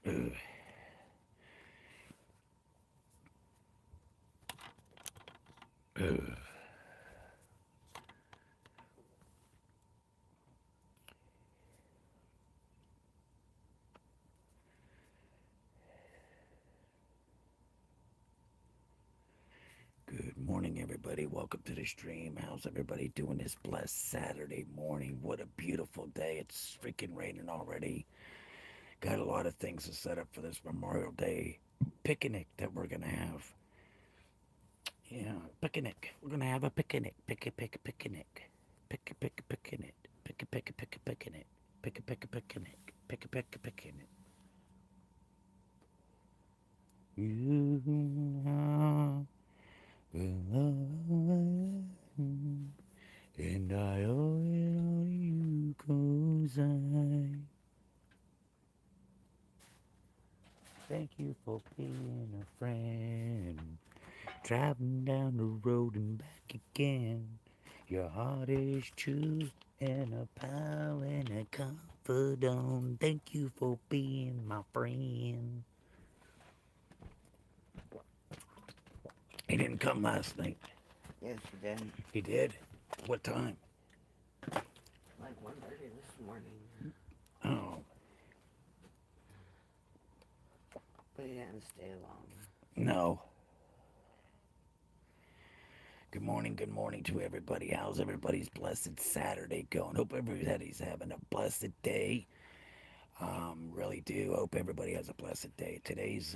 Ugh. Ugh. Good morning, everybody. Welcome to the stream. How's everybody doing this blessed Saturday morning? What a beautiful day. It's freaking raining already. Got a lot of things to set up for this Memorial Day picnic that we're going to have. Yeah, picnic. We're going to have a picnic. Picnic. Picnic. Picnic. Picnic. Picnic. You are alive. And I owe it all to you, 'cause I thank you for being a friend. Driving down the road and back again. Your heart is true and a pal and a confidant. Thank you for being my friend. He didn't come last night. Yes, you did. He did? What time? Like 1:30 this morning. Oh, But he didn't stay long. no. Good morning to everybody. How's everybody's blessed Saturday going? Hope everybody's having a blessed day. Really do. Hope everybody has a blessed day. Today's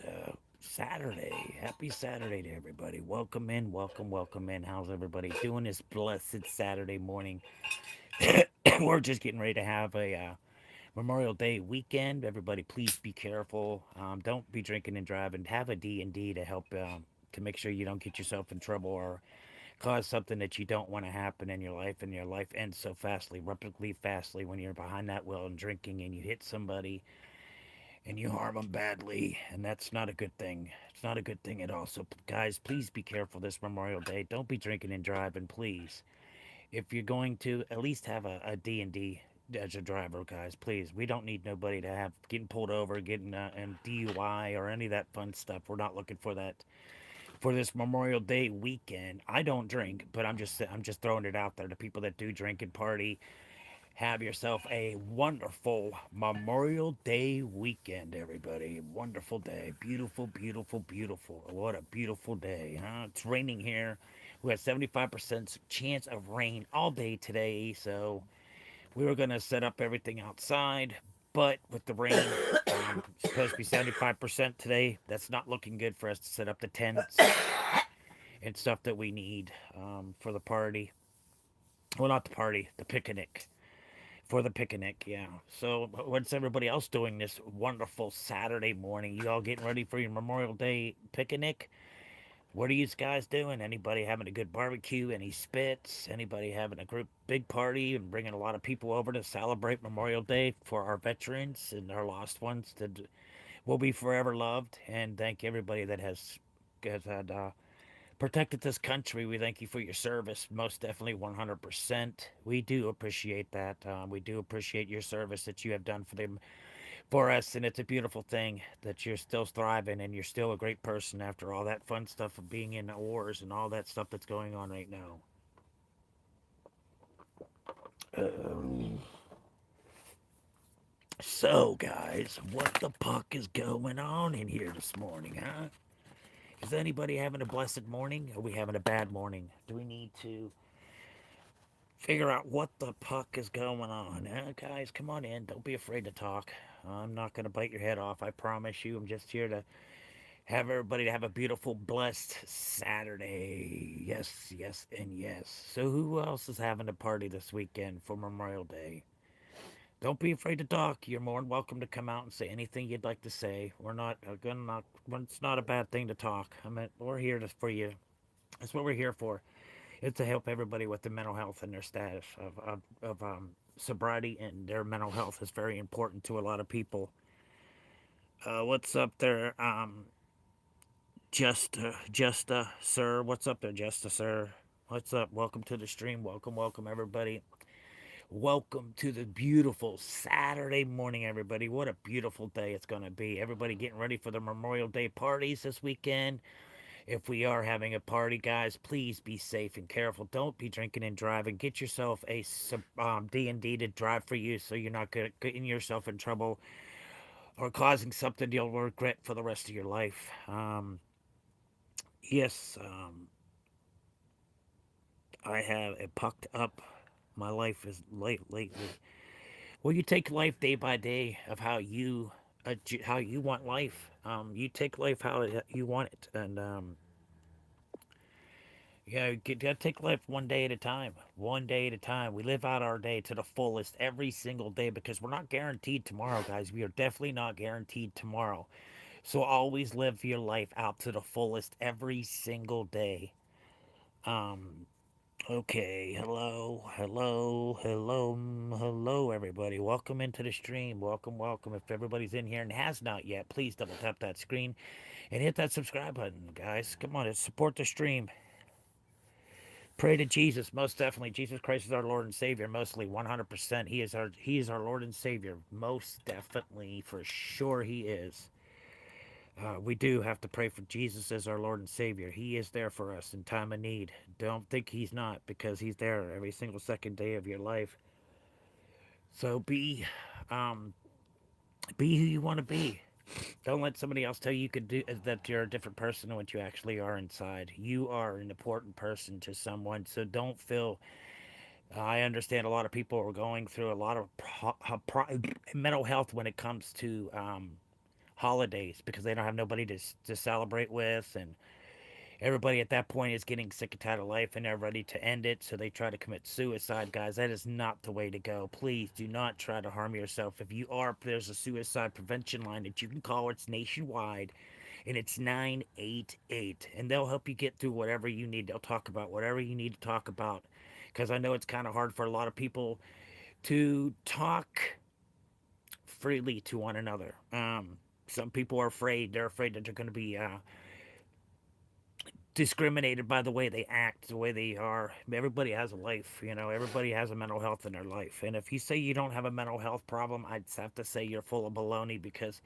Saturday. Happy Saturday to everybody. Welcome in, welcome in. How's everybody doing this blessed Saturday morning? We're just getting ready to have a Memorial Day weekend. Everybody, please be careful. Don't be drinking and driving. Have a D&D to help to make sure you don't get yourself in trouble or cause something that you don't want to happen in your life, and your life ends so fastly, rapidly, fastly, when you're behind that wheel and drinking and you hit somebody and you harm them badly, and that's not a good thing. It's not a good thing at all. So, guys, please be careful this Memorial Day. Don't be drinking and driving, please. If you're going to, at least have a D&D as a driver, guys. Please, we don't need nobody to have getting pulled over, getting and DUI or any of that fun stuff. We're not looking for that for this Memorial Day weekend. I don't drink, but I'm just throwing it out there to people that do drink and party. Have yourself a wonderful Memorial Day weekend, everybody. Wonderful day. Beautiful, beautiful, beautiful. What a beautiful day, huh? It's raining here. We had 75% chance of rain all day today, so we were going to set up everything outside, but with the rain, it's supposed to be 75% today. That's not looking good for us to set up the tents and stuff that we need for the party. Well, not the party, the picnic. For the picnic, yeah. So, what's everybody else doing this wonderful Saturday morning? You all getting ready for your Memorial Day picnic? What are you guys doing? Anybody having a good barbecue? Any spits? Anybody having a group big party and bringing a lot of people over to celebrate Memorial Day for our veterans and our lost ones that will be forever loved? And thank everybody that has had protected this country. We thank you for your service, most definitely 100%. We do appreciate that. We do appreciate your service that you have done for them, for us, and it's a beautiful thing that you're still thriving and you're still a great person after all that fun stuff of being in wars and all that stuff that's going on right now. Um, so, guys, what the puck is going on in here this morning, huh? Is anybody having a blessed morning? Are we having a bad morning? Do we need to figure out what the puck is going on? Guys, come on in. Don't be afraid to talk. I'm not going to bite your head off. I promise you. I'm just here to have everybody have a beautiful, blessed Saturday. Yes, yes, and yes. So, who else is having a party this weekend for Memorial Day? Don't be afraid to talk. You're more than welcome to come out and say anything you'd like to say. We're not gonna not. It's not a bad thing to talk. I mean, we're here for you. That's what we're here for. It's to help everybody with their mental health and their status of sobriety, and their mental health is very important to a lot of people. What's up there? Sir. What's up there, Just sir? What's up? Welcome to the stream. Welcome, welcome, everybody. Welcome to the beautiful Saturday morning, everybody. What a beautiful day it's going to be. Everybody getting ready for the Memorial Day parties this weekend. If we are having a party, guys, please be safe and careful. Don't be drinking and driving. Get yourself a D&D to drive for you so you're not getting yourself in trouble or causing something you'll regret for the rest of your life. Yes, I have a pucked up. My life is late lately. Well, you take life day by day of how you want life. You take life how you want it, and you gotta take life one day at a time. One day at a time. We live out our day to the fullest every single day because we're not guaranteed tomorrow, guys. We are definitely not guaranteed tomorrow. So always live your life out to the fullest every single day. Um, Okay, hello, everybody. Welcome into the stream. Welcome. If everybody's in here and has not yet, please double tap that screen and hit that subscribe button, guys. Come on, support the stream. Pray to Jesus, most definitely. Jesus Christ is our Lord and Savior, mostly 100%. He is our Lord and Savior, most definitely, for sure he is. We do have to pray for Jesus as our Lord and Savior. He is there for us in time of need. Don't think He's not, because He's there every single second day of your life. So um, be who you want to be. Don't let somebody else tell you could do that you're a different person than what you actually are inside. You are an important person to someone, so don't feel. I understand a lot of people are going through a lot of mental health when it comes to holidays because they don't have nobody to celebrate with, and everybody at that point is getting sick and tired of life and they're ready to end it, so they try to commit suicide. Guys, that is not the way to go. Please do not try to harm yourself. If you are, there's a suicide prevention line that you can call. It's nationwide, and it's 988, and they'll help you get through whatever you need. They'll talk about whatever you need to talk about, because I know it's kind of hard for a lot of people to talk freely to one another. Some people are afraid. They're afraid that they're going to be discriminated by the way they act, the way they are. Everybody has a life, everybody has a mental health in their life. And if you say you don't have a mental health problem, I'd have to say you're full of baloney, because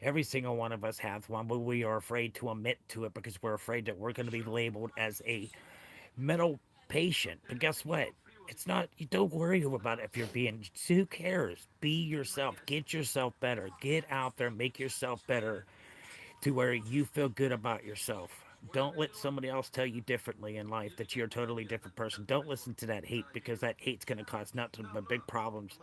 every single one of us has one, but we are afraid to admit to it because we're afraid that we're going to be labeled as a mental patient. But guess what? It's not, you don't worry about it if you're being, who cares? Be yourself, get yourself better, get out there, make yourself better to where you feel good about yourself. Don't let somebody else tell you differently in life that you're a totally different person. Don't listen to that hate, because that hate's going to cause nothing but big problems.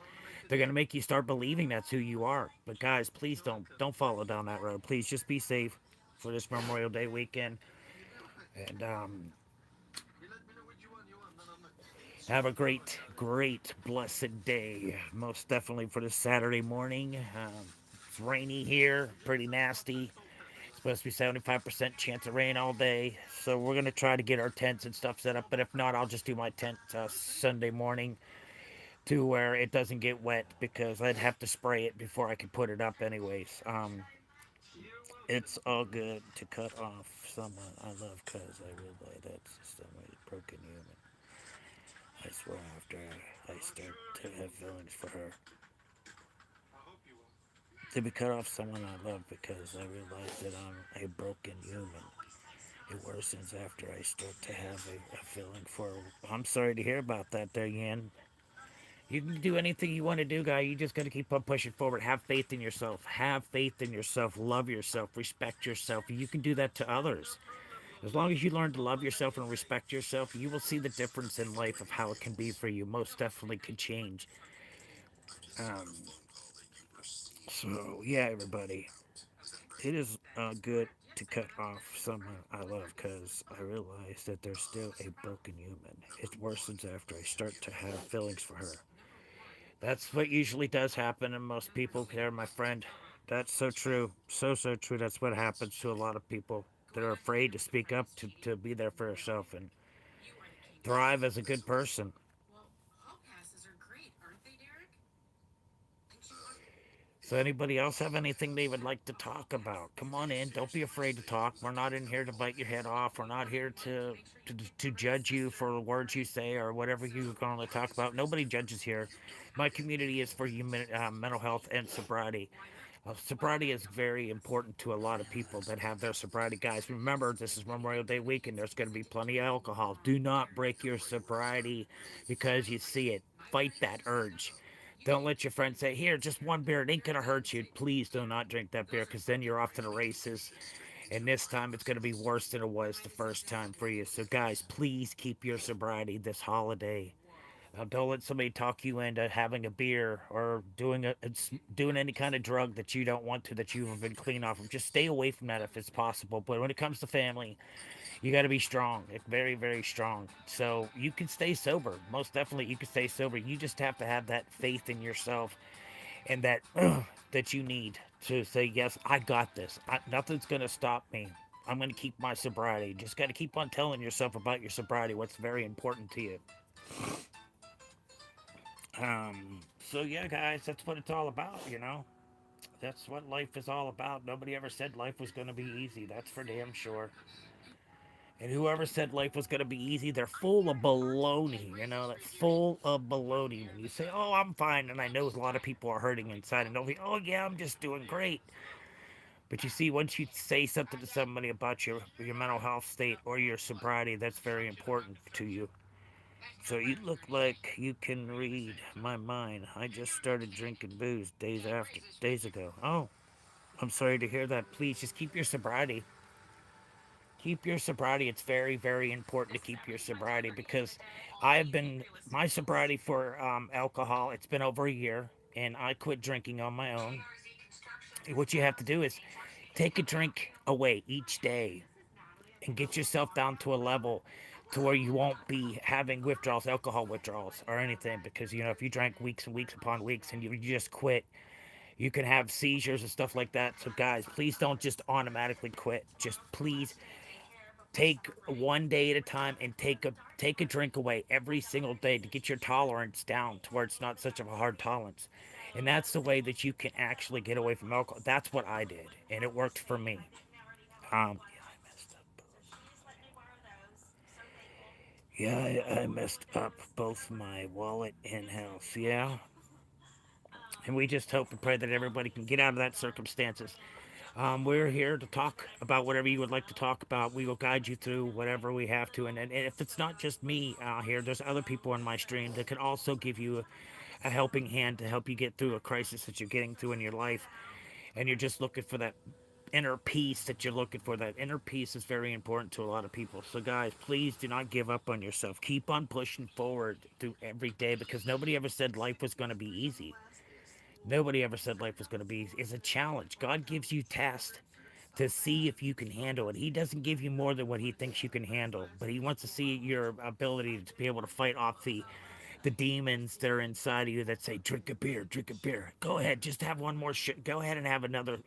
They're going to make you start believing that's who you are. But guys, please don't follow down that road. Please just be safe for this Memorial Day weekend, and have a great blessed day. Most definitely for this Saturday morning. It's rainy here, pretty nasty. Supposed to be 75% chance of rain all day. So we're going to try to get our tents and stuff set up. But if not, I'll just do my tent Sunday morning to where it doesn't get wet, because I'd have to spray it before I could put it up, anyways. It's all good to cut off someone I love, because I realize that's somebody's broken human. I swear after I start to have feelings for her. To be cut off someone I love because I realize that I'm a broken human. It worsens after I start to have a feeling for. I'm sorry to hear about that, there, Yan. You can do anything you want to do, guy. You just got to keep on pushing forward. Have faith in yourself. Have faith in yourself. Love yourself. Respect yourself. You can do that to others. As long as you learn to love yourself and respect yourself, you will see the difference in life of how it can be for you. Most definitely could change. Um, so, yeah, everybody. It is good to cut off someone I love, because I realize that there's still a broken human. It worsens after I start to have feelings for her. That's what usually does happen, and most people care, my friend. That's so true. So true. That's what happens to a lot of people. They're afraid to speak up, to be there for yourself and thrive as a good person. So, anybody else have anything they would like to talk about? Come on in. Don't be afraid to talk. We're not in here to bite your head off. We're not here to judge you for words you say or whatever you're going to talk about. Nobody judges here. My community is for human, mental health and sobriety. Sobriety is very important to a lot of people that have their sobriety. Guys, remember, this is Memorial Day weekend. There's going to be plenty of alcohol. Do not break your sobriety because you see it. Fight that urge. Don't let your friends say, here, just one beer. It ain't going to hurt you. Please do not drink that beer because then you're off to the races. And this time it's going to be worse than it was the first time for you. So, guys, please keep your sobriety this holiday. Don't let somebody talk you into having a beer or doing any kind of drug that you don't want to, that you've been clean off of. Just stay away from that if it's possible. But when it comes to family, you got to be strong, very, very strong. So you can stay sober. Most definitely, you can stay sober. You just have to have that faith in yourself and that that you need to say, yes, I got this. Nothing's gonna stop me. I'm gonna keep my sobriety. Just got to keep on telling yourself about your sobriety, what's very important to you. So yeah, guys, that's what it's all about. That's what life is all about. Nobody ever said life was gonna be easy. That's for damn sure. And whoever said life was gonna be easy, they're full of baloney. They're full of baloney. When you say, "Oh, I'm fine," and I know a lot of people are hurting inside, and they'll be, "Oh yeah, I'm just doing great." But you see, once you say something to somebody about your mental health state or your sobriety, that's very important to you. So you look like you can read my mind. I just started drinking booze days ago. Oh, I'm sorry to hear that. Please just keep your sobriety. Keep your sobriety. It's very, very important to keep your sobriety because I've been my sobriety for alcohol. It's been over a year, and I quit drinking on my own. What you have to do is take a drink away each day and get yourself down to a level to where you won't be having withdrawals, alcohol withdrawals, or anything. Because if you drank weeks and weeks upon weeks and you just quit, you can have seizures and stuff like that. So, guys, please don't just automatically quit. Just please take one day at a time and take a drink away every single day to get your tolerance down to where it's not such of a hard tolerance. And that's the way that you can actually get away from alcohol. That's what I did, and it worked for me. Yeah, I messed up. Yeah, I messed up both my wallet and house. Yeah, and we just hope and pray that everybody can get out of that circumstances. We're here to talk about whatever you would like to talk about. We will guide you through whatever we have to. And if it's not just me here, there's other people on my stream that can also give you a helping hand to help you get through a crisis that you're getting through in your life. And you're just looking for that inner peace that you're looking for. That inner peace is very important to a lot of people. So, guys, please do not give up on yourself. Keep on pushing forward through every day because nobody ever said life was going to be easy. Nobody ever said life was going to be easy. It's a challenge. God gives you tasks to see if you can handle it. He doesn't give you more than what he thinks you can handle, but he wants to see your ability to be able to fight off the demons that are inside of you that say, drink a beer, drink a beer. Go ahead, just have one more shit. Go ahead and have another,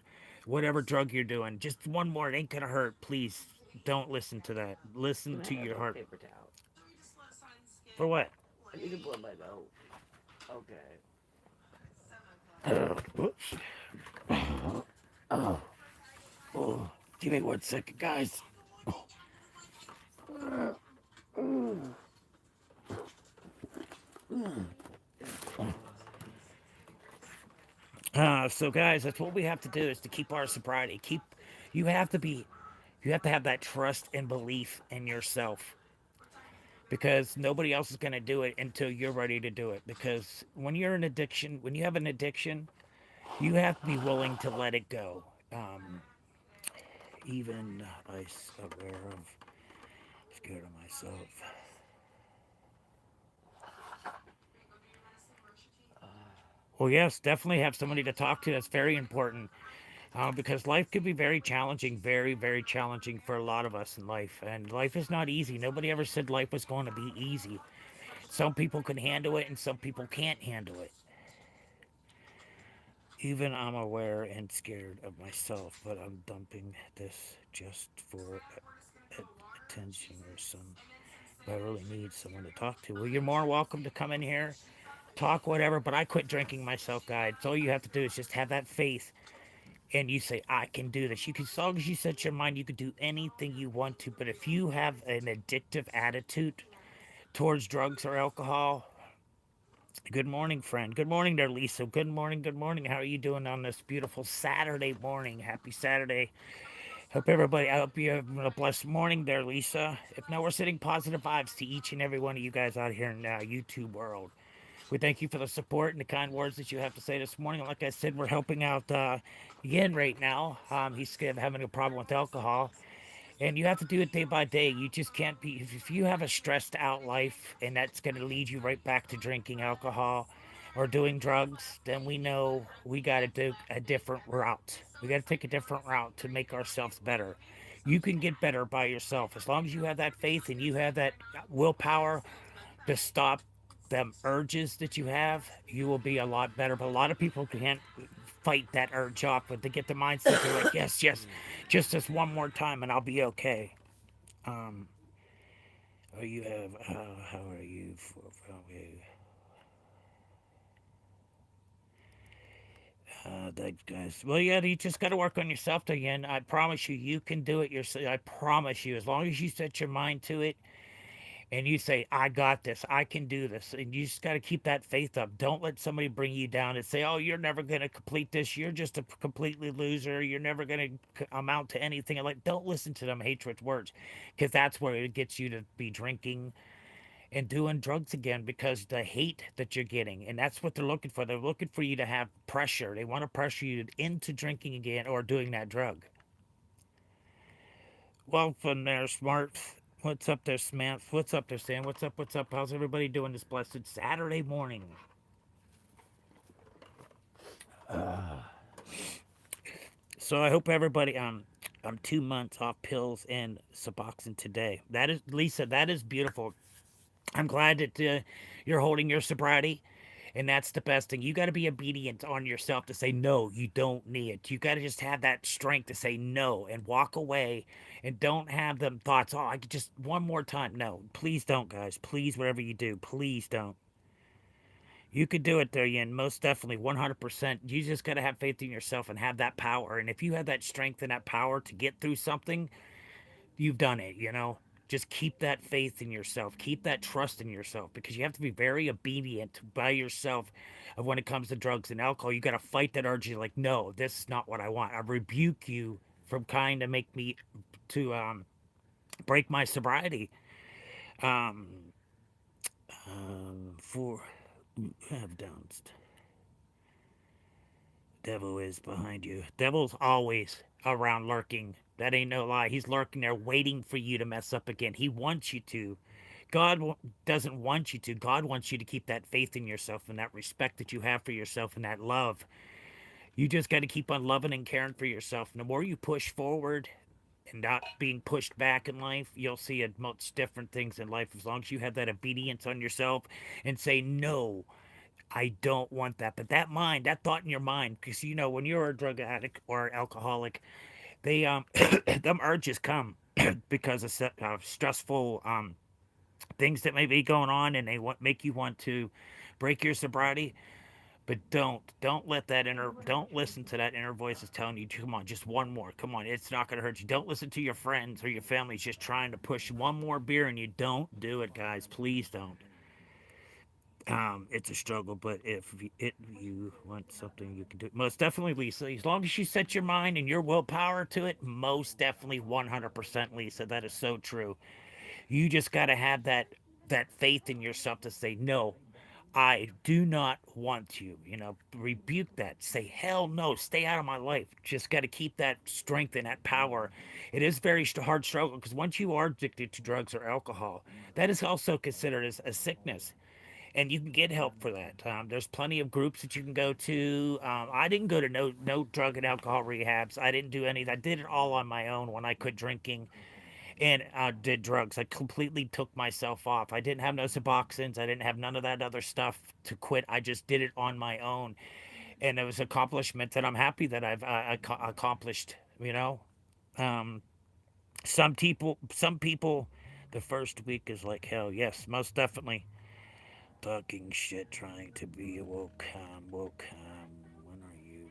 whatever drug you're doing. Just one more. It ain't gonna hurt. Please don't listen to that. Listen Can I to have your a heart. paper towel? For what? I need to blow my nose. Okay. Whoops. Oh, give me 1 second, guys. So guys, that's what we have to do is to keep our sobriety. You have to be, you have to have that trust and belief in yourself because nobody else is going to do it until you're ready to do it. Because when you have an addiction, you have to be willing to let it go. Even aware of, scared of myself. Well, yes, definitely have somebody to talk to. That's very important. Because life could be very challenging, very, very challenging for a lot of us in life. And life is not easy. Nobody ever said life was going to be easy. Some people can handle it and some people can't handle it. Even I'm aware and scared of myself, but I'm dumping this just for attention or some. I really need someone to talk to. Well, you're more welcome to come in here. talk whatever, but I quit drinking myself, guys. All you have to do is just have that faith and you say, I can do this. You can, as long as you set your mind, you can do anything you want to. But if you have an addictive attitude towards drugs or alcohol, good morning, friend. Good morning there, Lisa. Good morning. Good morning. How are you doing on this beautiful Saturday morning? Happy Saturday. I hope you have a blessed morning there, Lisa. If not, we're sending positive vibes to each and every one of you guys out here in YouTube world. We thank you for the support and the kind words that you have to say this morning. Like I said, we're helping out Yin right now. He's having a problem with alcohol, and you have to do it day by day. You just can't be, if you have a stressed out life and that's going to lead you right back to drinking alcohol or doing drugs, then we know we got to do a different route. We got to take a different route to make ourselves better. You can get better by yourself as long as you have that faith and you have that willpower to stop them urges that you have. You will be a lot better. But a lot of people can't fight that urge off, but they get the mindset. They're like, yes, yes, just this one more time, and I'll be okay. Um, or you have, how are you? That guys. Well, yeah, you just got to work on yourself again. I promise you, you can do it yourself. I promise you, as long as you set your mind to it and you say, I got this, I can do this. And you just got to keep that faith up. Don't let somebody bring you down and say, oh, you're never going to complete this. You're just a completely loser. You're never going to amount to anything. Like, don't listen to them hatred words because that's where it gets you to be drinking and doing drugs again because the hate that you're getting. And that's what they're looking for. They're looking for you to have pressure. They want to pressure you into drinking again or doing that drug. Welcome there, Smart. What's up there, Smith? What's up there, Sam? What's up? What's up? How's everybody doing this blessed Saturday morning? So I hope everybody I'm 2 months off pills and Suboxone today. That is Lisa. That is beautiful. I'm glad that you're holding your sobriety, and that's the best thing. You got to be obedient on yourself to say no. You don't need it. You got to just have that strength to say no and walk away, and don't have them thoughts. Oh, I could just one more time. No, please don't, guys. Please, whatever you do, please don't. You could do it there, Yin. Most definitely, 100%. You just got to have faith in yourself and have that power. And if you have that strength and that power to get through something, you've done it, you know? Just keep that faith in yourself. Keep that trust in yourself because you have to be very obedient by yourself of when it comes to drugs and alcohol. You got to fight that urge. You're like, no, this is not what I want. I rebuke you from trying to make me to break my sobriety. Um, for have downs. Devil is behind you. Devil's always around lurking. That ain't no lie. He's lurking there waiting for you to mess up again. He wants you to. God doesn't want you to. God wants you to keep that faith in yourself and that respect that you have for yourself and that love. You just got to keep on loving and caring for yourself. And the more you push forward and not being pushed back in life, you'll see a much different things in life as long as you have that obedience on yourself and say no. I don't want that. But that mind, that thought in your mind, because you know when you're a drug addict or alcoholic, they them urges come because of stressful things that may be going on, and they make you want to break your sobriety. But don't let that don't listen to that inner voice that's telling you, come on, just one more, come on, it's not going to hurt you. Don't listen to your friends or your family just trying to push one more beer, and you don't do it, guys. Please don't. It's a struggle, but you want something, you can do it. Most definitely, Lisa. As long as you set your mind and your willpower to it, most definitely, 100%, Lisa. That is so true. You just got to have that faith in yourself to say no. I do not want you. You know, rebuke that. Say hell no. Stay out of my life. Just got to keep that strength and that power. It is very hard struggle because once you are addicted to drugs or alcohol, that is also considered as a sickness, and you can get help for that. There's plenty of groups that you can go to. I didn't go to no drug and alcohol rehabs. I didn't do any. I did it all on my own when I quit drinking and did drugs. I completely took myself off. I didn't have no Suboxones. I didn't have none of that other stuff to quit. I just did it on my own, and it was an accomplishment that I'm happy that I've accomplished. You know, um, some people, the first week is like hell. Yes, most definitely. talking shit, trying to be woke. Woke. When are you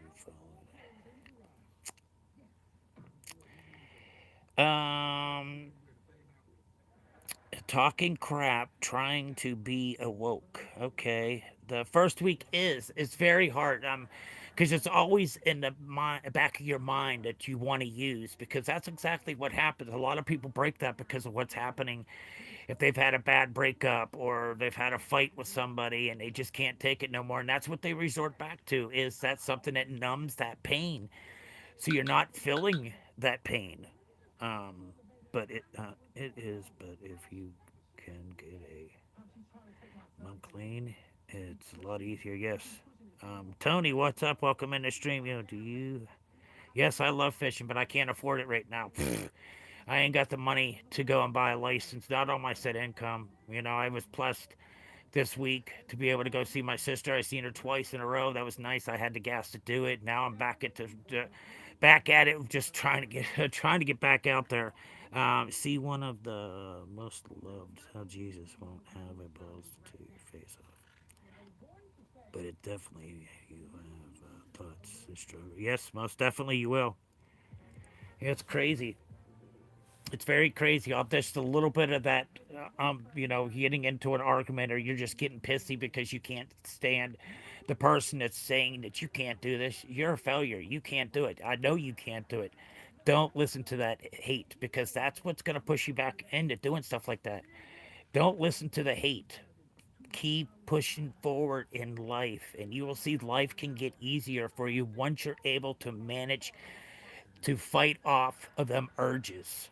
followed? Talking crap, trying to be awoke. Okay, the first week is it's very hard. Because it's always in the back of your mind that you want to use because that's exactly what happens. A lot of people break that because of what's happening if they've had a bad breakup or they've had a fight with somebody and they just can't take it no more, and that's what they resort back to is that something that numbs that pain so you're not feeling that pain. But it is. But if you can get a month clean, it's a lot easier. Yes. Tony, what's up? Welcome in the stream. Do you? Yes, I love fishing, but I can't afford it right now. I ain't got the money to go and buy a license. Not on my set income. I was blessed this week to be able to go see my sister. I seen her twice in a row. That was nice. I had the gas to do it. Now I'm back at it, just trying to get trying to get back out there. See one of the most loved. How Jesus won't have a balls to take your face off, but it definitely you have thoughts and struggle. Yes, most definitely you will. It's crazy. It's very crazy. Just a little bit of that, getting into an argument or you're just getting pissy because you can't stand the person that's saying that you can't do this. You're a failure. You can't do it. I know you can't do it. Don't listen to that hate because that's what's going to push you back into doing stuff like that. Don't listen to the hate. Keep pushing forward in life, and you will see life can get easier for you once you're able to manage to fight off of them urges.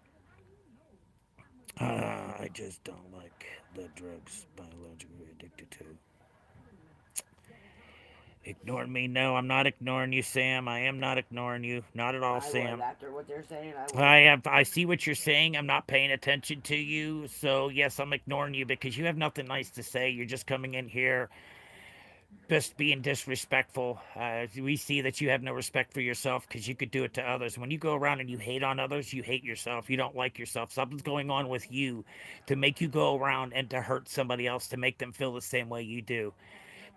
I just don't like the drugs biologically addicted to. Ignoring me? No, I'm not ignoring you, Sam. I am not ignoring you. Not at all, I would. Sam. After what they're saying, I would. I see what you're saying. I'm not paying attention to you. So yes, I'm ignoring you because you have nothing nice to say. You're just coming in here just being disrespectful. We see that you have no respect for yourself because you could do it to others. When you go around and you hate on others, you hate yourself. You don't like yourself. Something's going on with you to make you go around and to hurt somebody else to make them feel the same way you do.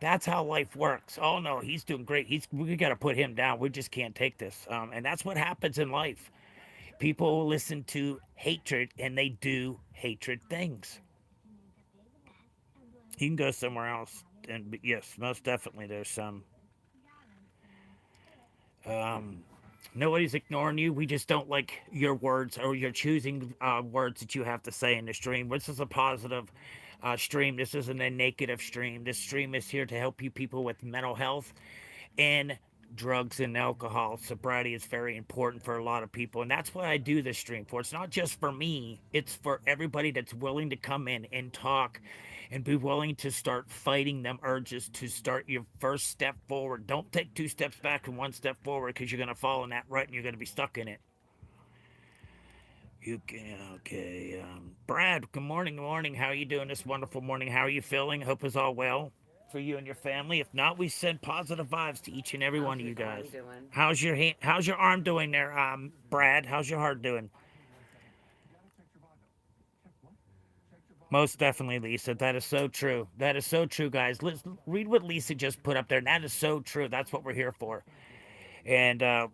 That's how life works. Oh no, he's doing great. We got to put him down. We just can't take this. And that's what happens in life. People listen to hatred and they do hatred things. You can go somewhere else. And yes, most definitely, there's some. Um, Nobody's ignoring you. We just don't like your words or you're choosing words that you have to say in the stream. This is a positive stream. This isn't a negative stream. This stream is here to help you people with mental health and drugs and alcohol. Sobriety is very important for a lot of people, and that's what I do this stream for. It's not just for me, it's for everybody that's willing to come in and talk and be willing to start fighting them urges to start your first step forward. Don't take two steps back and one step forward because you're going to fall in that rut and you're going to be stuck in it. You can, okay. Brad, good morning, good morning. How are you doing this wonderful morning? How are you feeling? Hope it's all well for you and your family. If not, we send positive vibes to each and every How's one of your you arm guys. doing? How's your arm doing there, Brad? How's your heart doing? Most definitely, Lisa. That is so true. That is so true, guys. Let's read what Lisa just put up there. And that is so true. That's what we're here for. And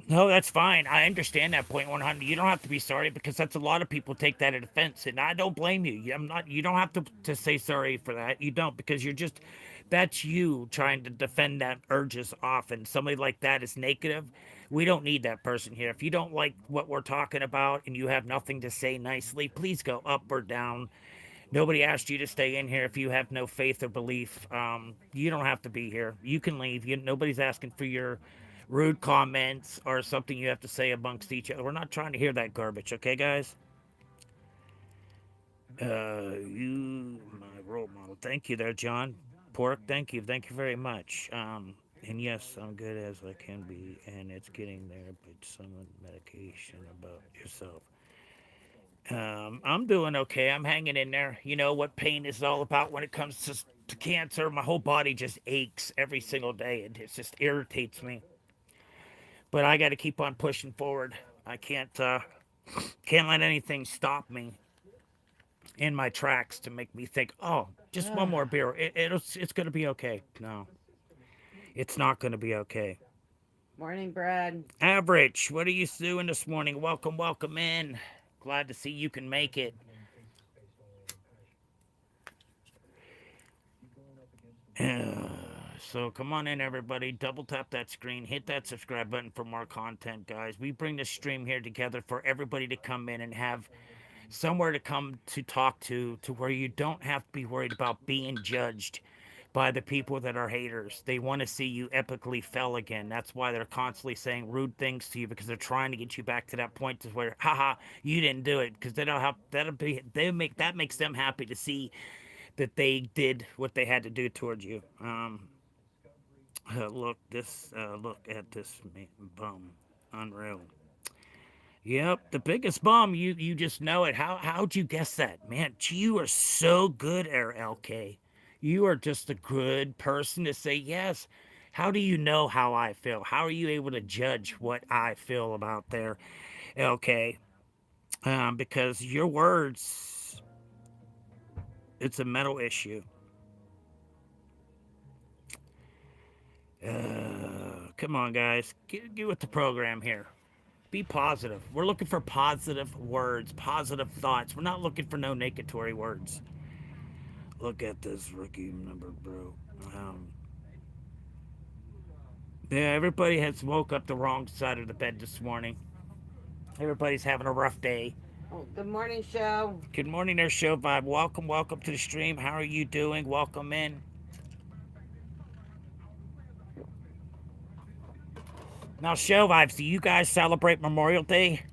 no, that's fine. I understand that point 100. You don't have to be sorry because that's a lot of people take that as offense, and I don't blame you. I'm not. You don't have to say sorry for that. You don't because you're just. That's you trying to defend that urges off, and somebody like that is negative. We don't need that person here. If you don't like what we're talking about and you have nothing to say nicely, please go up or down. Nobody asked you to stay in here if you have no faith or belief. You don't have to be here. You can leave. Nobody's asking for your rude comments or something you have to say amongst each other. We're not trying to hear that garbage, okay, guys? You, my role model. Thank you there, John. Pork, thank you very much. And yes, I'm good as I can be, and it's getting there, but some medication about yourself. I'm doing okay. I'm hanging in there. You know what pain is all about when it comes to cancer. My whole body just aches every single day. It just irritates me. But I got to keep on pushing forward. I can't let anything stop me. in my tracks to make me think, oh, just one more beer. It's going to be okay. No, it's not going to be okay. Morning, Brad. Average, what are you doing this morning? Welcome, welcome in. Glad to see you can make it. So come on in, everybody. Double tap that screen. Hit that subscribe button for more content, guys. We bring this stream here together for everybody to come in and have somewhere to come to talk to where you don't have to be worried about being judged by the people that are haters. They want to see you epically fail again. That's why they're constantly saying rude things to you because they're trying to get you back to that point to where, haha, you didn't do it because they don't have that'll be they make that makes them happy to see that they did what they had to do towards you. Look at this man, bum, unreal. Yep, the biggest bum. You just know it. How'd you guess that, man? You are so good, LK. You are just a good person to say yes. How do you know how I feel? How are you able to judge what I feel about there, LK? Because your words, it's a mental issue. Come on, guys, get with the program here. Be positive. We're looking for positive words, positive thoughts. We're not looking for no negatory words. Look at this rookie number, bro. Um, yeah, everybody has woke up the wrong side of the bed this morning. Everybody's having a rough day. Oh, good morning, show. Good morning, there, Show Vibe. Welcome, welcome to the stream. How are you doing? Welcome in. Now, Show Vibes, do you guys celebrate Memorial Day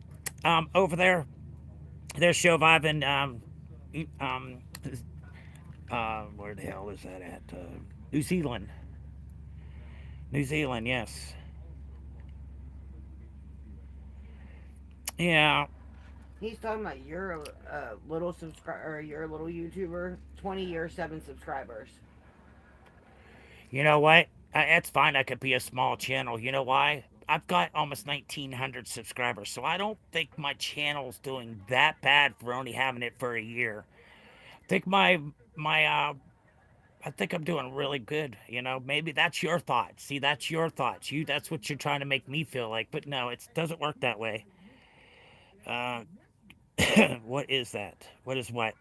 over there? There's Show Vibe and um, where the hell is that at? New Zealand. New Zealand, yes. Yeah. He's talking about your little subscriber, or your little YouTuber. 20 years, 7 subscribers. You know what? That's fine. I could be a small channel. You know why? I've got almost 1,900 subscribers, so I don't think my channel's doing that bad for only having it for a year. I think my I think I'm doing really good. You know, maybe that's your thoughts. See, that's your thoughts. That's what you're trying to make me feel like. But no, it doesn't work that way. Uh, what is that? What is what?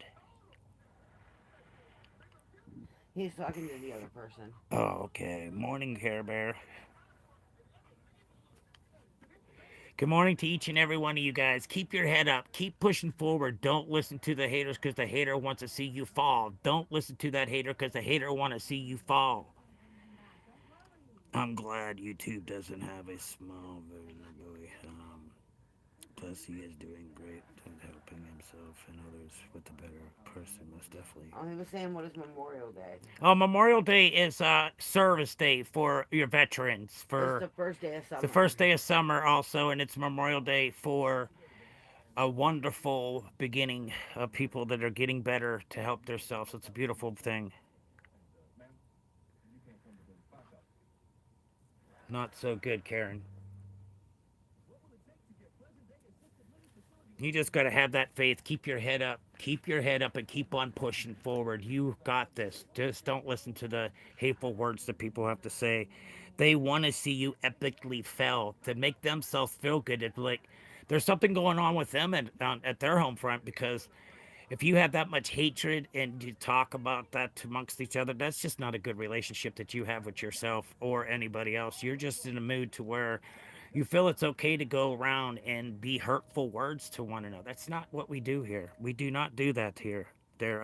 He's talking to the other person. Oh, okay. Morning, Care Bear. Good morning to each and every one of you guys. Keep your head up. Keep pushing forward. Don't listen to the haters because the hater wants to see you fall. Don't listen to that hater because the hater want to see you fall. I'm glad YouTube doesn't have a small vulnerability. Plus, he is doing great and helping himself and others with a better person, most definitely. Oh, he was saying, what is Memorial Day? Oh, Memorial Day is service day for your veterans. It's For the first day of the summer. first day of summer, also, and it's Memorial Day for a wonderful beginning of people that are getting better to help themselves. It's a beautiful thing. Not so good, Karen. You just got to have that faith. Keep your head up. Keep your head up and keep on pushing forward. You got this. Just don't listen to the hateful words that people have to say. They want to see you epically fail to make themselves feel good. It's like there's something going on with them at their home front because if you have that much hatred and you talk about that amongst each other, that's just not a good relationship that you have with yourself or anybody else. You're just in a mood to where you feel it's okay to go around and be hurtful words to one another. That's not what we do here. We do not do that here. There,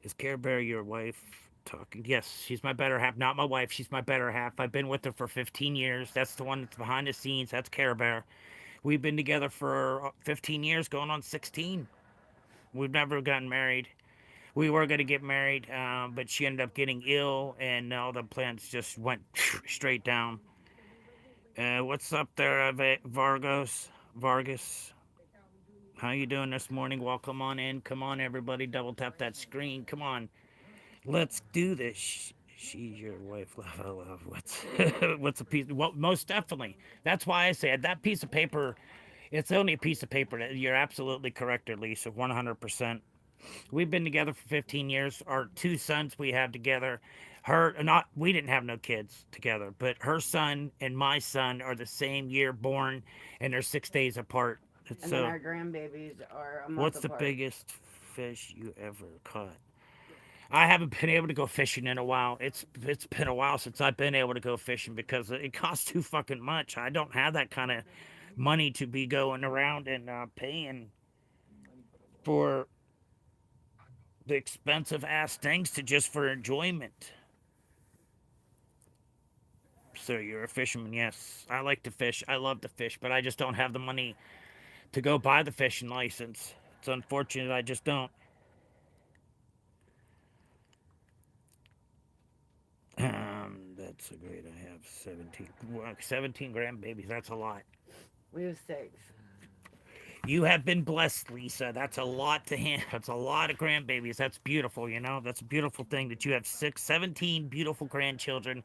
is Care Bear your wife talking? Yes, she's my better half. Not my wife. She's my better half. I've been with her for 15 years. That's the one that's behind the scenes. That's Care Bear. We've been together for 15 years, going on 16. We've never gotten married. We were going to get married, but she ended up getting ill, and all the plans just went straight down. What's up there, Vargas? Vargas, how you doing this morning? Welcome on in. Come on, everybody. Double tap that screen. Come on. Let's do this. She's your wife. What's what's a piece? Well, most definitely. That's why I said that piece of paper It's only a piece of paper. You're absolutely correct, Lisa. 100%. We've been together for 15 years. Our two sons we have together, her not we didn't have no kids together, but her son and my son are the same year born, and they're 6 days apart. And It's then our grandbabies are a month what's the apart. biggest fish you ever caught? I haven't been able to go fishing in a while. It's been a while since I've been able to go fishing because it costs too fucking much. I don't have that kind of money to be going around and paying for the expensive ass things to just for enjoyment. So you're a fisherman, yes. I like to fish. I love to fish, but I just don't have the money to go buy the fishing license. It's unfortunate I just don't. That's a great. I have 17 grandbabies. That's a lot. We have six. You have been blessed, Lisa. That's a lot to hand. That's a lot of grandbabies. That's beautiful, you know? That's a beautiful thing that you have 17 beautiful grandchildren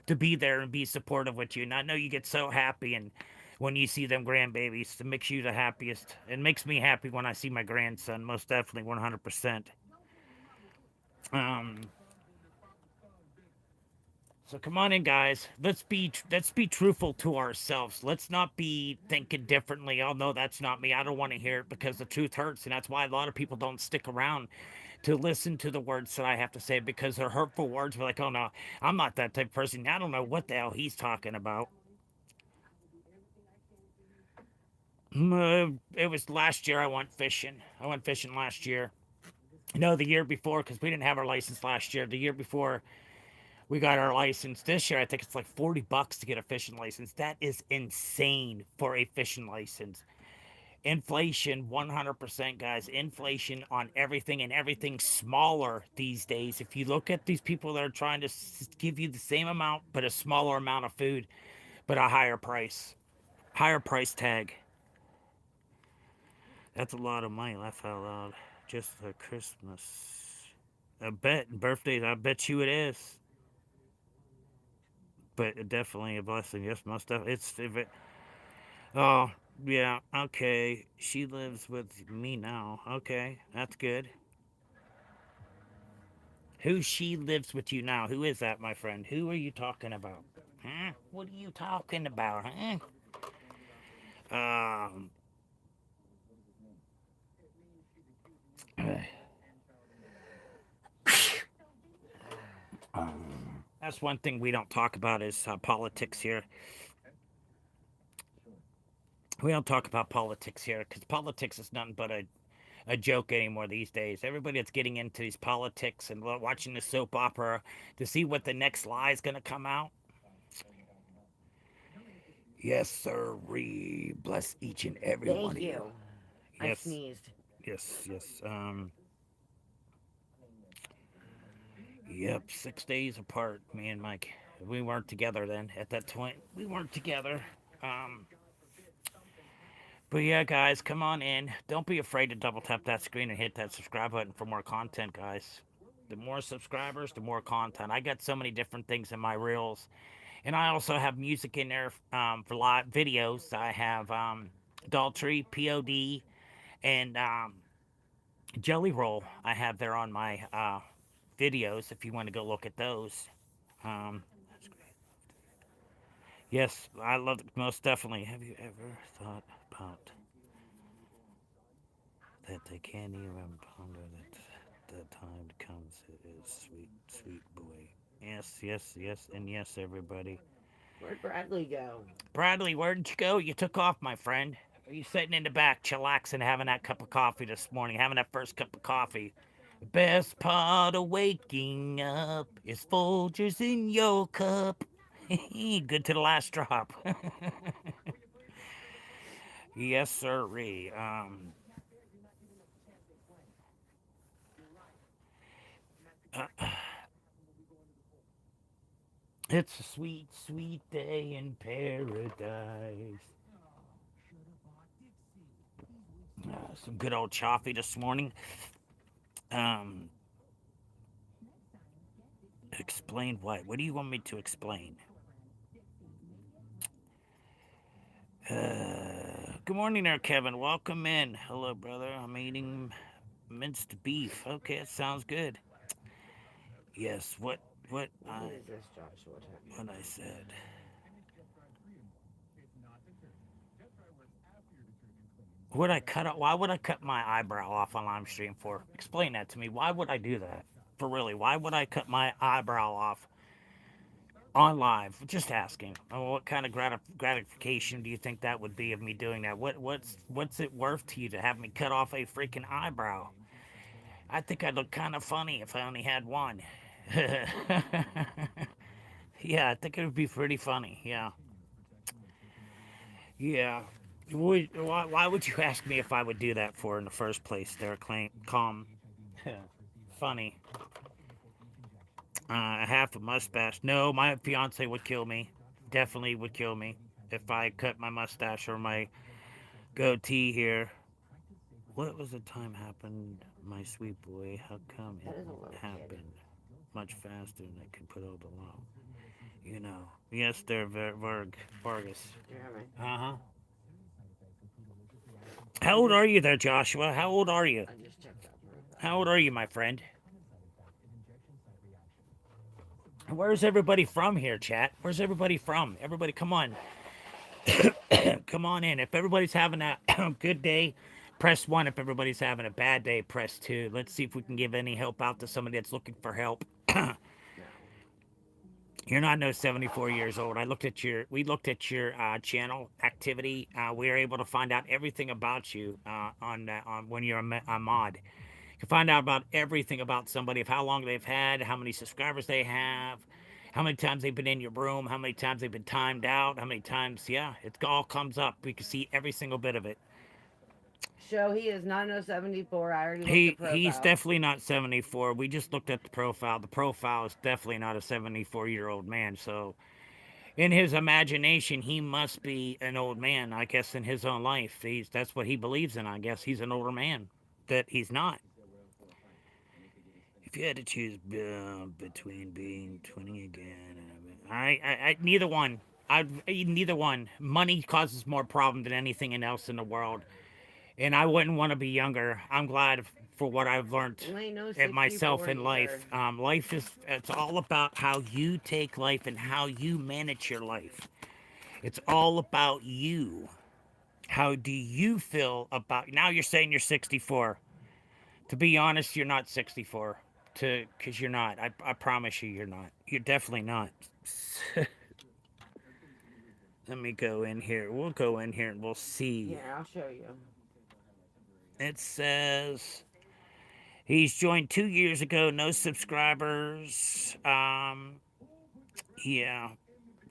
to be there and be supportive with you. And I know you get so happy and when you see them grandbabies. It makes you the happiest. It makes me happy when I see my grandson, most definitely 100%. Um, So come on in, guys. Let's be truthful to ourselves. Let's not be thinking differently. Oh no, that's not me. I don't want to hear it because the truth hurts, and that's why a lot of people don't stick around to listen to the words that I have to say because they're hurtful words. We're like, oh no, I'm not that type of person. I don't know what the hell he's talking about. It was last year I went fishing. I went fishing last year. No, the year before because we didn't have our license last year. The year before we got our license this year. I think it's like $40 to get a fishing license. That is insane for a fishing license. Inflation, 100%, guys. Inflation on everything and everything smaller these days. If you look at these people that are trying to give you the same amount, but a smaller amount of food, but a higher price tag. That's a lot of money. Laugh out loud. Just for Christmas. I bet birthdays. I bet you it is. But definitely a blessing. Yes, most definitely. It's if it, oh, yeah, okay. She lives with me now. Okay, that's good. Who she lives with you now? Who is that, my friend? Who are you talking about? Huh? What are you talking about, huh? Um, that's one thing we don't talk about is politics here. We don't talk about politics here because politics is nothing but a joke anymore these days. Everybody that's getting into these politics and watching the soap opera to see what the next lie is going to come out. Yes, sir. Bless each and every one Thank of you. you. I Yes, sneezed. yes. Yep. 6 days apart. Me and Mike. We weren't together then. At that point, we weren't together. Um, but yeah, guys, come on in. Don't be afraid to double tap that screen and hit that subscribe button for more content, guys. The more subscribers, the more content. I got so many different things in my reels. And I also have music in there for live videos. I have Daltrey, POD, and Jelly Roll. I have there on my videos if you want to go look at those. That's great. Yes, I love it most definitely. Have you ever thought about that they can't even ponder that the time comes it is sweet, sweet boy. Yes, and yes, everybody. Where'd Bradley go? Bradley, where'd you go? You took off, my friend. Are you sitting in the back, chillaxing, having that cup of coffee this morning, having that first cup of coffee? The best part of waking up is Folgers in your cup. Good to the last drop. Yes, sirree. It's a sweet, sweet day in paradise. Some good old coffee this morning. Um, explain what? What do you want me to explain? Good morning there, Kevin. Welcome in. Hello, brother. I'm eating minced beef. Okay, it sounds good. Yes, what What is this, Joshua? what I said. Would I cut it? Why would I cut my eyebrow off on live stream for? Explain that to me. Why would I do that? For really, why would I cut my eyebrow off on live? Just asking. What kind of gratification do you think that would be of me doing that? What's it worth to you to have me cut off a freaking eyebrow? I think I'd look kind of funny if I only had one. Yeah, I think it would be pretty funny. Yeah, yeah. Why would you ask me if I would do that for in the first place? They're calm, funny. Half a mustache. No, my fiance would kill me. Definitely would kill me if I cut my mustache or my goatee here. What was the time happened, my sweet boy? How come That it is a little kid. happened much faster than I could put all along? You know. Yes, they're Vargas. Do you hear me? Uh huh. How I old just, are you there, Joshua? How old are you? I just checked that How profile. old are you, my friend? Where's everybody from here, chat? Where's everybody from? Everybody, come on. Come on in. If everybody's having a good day, press one. If everybody's having a bad day, press two. Let's see if we can give any help out to somebody that's looking for help. No. You're not no 74 years old. We looked at your channel activity. We were able to find out everything about you on when you're a mod. You can find out about everything about somebody, of how long they've had, how many subscribers they have, how many times they've been in your room, how many times they've been timed out, how many times, yeah, it all comes up. We can see every single bit of it. Show he is 9074. I already looked at He's profile. definitely not 74. We just looked at the profile. The profile is definitely not a 74-year-old man. So in his imagination, he must be an old man. I guess in his own life, that's what he believes in. I guess he's an older man. That he's not. If you had to choose between being 20 again, neither one. Neither one. Money causes more problem than anything else in the world, and I wouldn't want to be younger. I'm glad for what I've learned You ain't no at myself 64 in either. life. Life is it's all about how you take life and how you manage your life. It's all about you. How do you feel about now? You're saying you're 64. To be honest, you're not 64. Because you're not. I promise you, you're not. You're definitely not. Let me go in here. We'll go in here and we'll see. Here, I'll show you. It says he's joined 2 years ago. No subscribers. Yeah.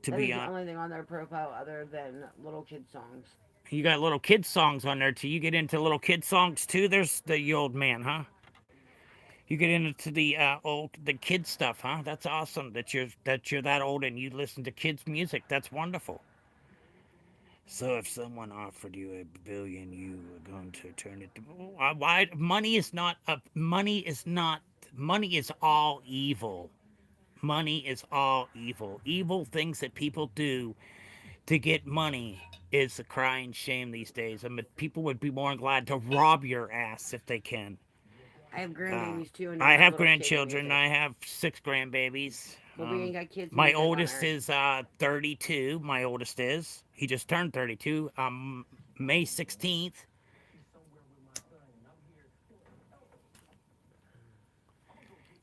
To That is be the on, only thing on their profile other than little kid songs. you got little kid songs on there too. You get into little kid songs too. There's the old man, huh? You get into the kid stuff, huh? That's awesome. That you're that old and you listen to kids music. That's wonderful. So if someone offered you $1 billion, you were going to turn it. Why? Money is not a. Money is not. Money is all evil. Money is all evil. Evil things that people do to get money is a crying shame these days. I mean, people would be more glad to rob your ass if they can. I have Uh, grandbabies too, and they I have have little kids grandchildren. music. I have 6 grandbabies. But we ain't got kids My music on oldest ours. is 32. My oldest is. He just turned 32. May 16th.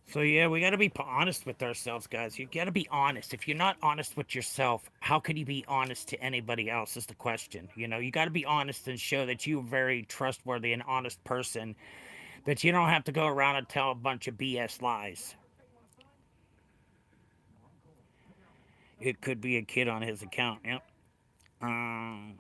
So yeah, we got to be honest with ourselves, guys. You got to be honest. If you're not honest with yourself, how could you be honest to anybody else? Is the question. You got to be honest and show that you're a very trustworthy and honest person. That you don't have to go around and tell a bunch of BS lies. It could be a kid on his account. Yep. Um,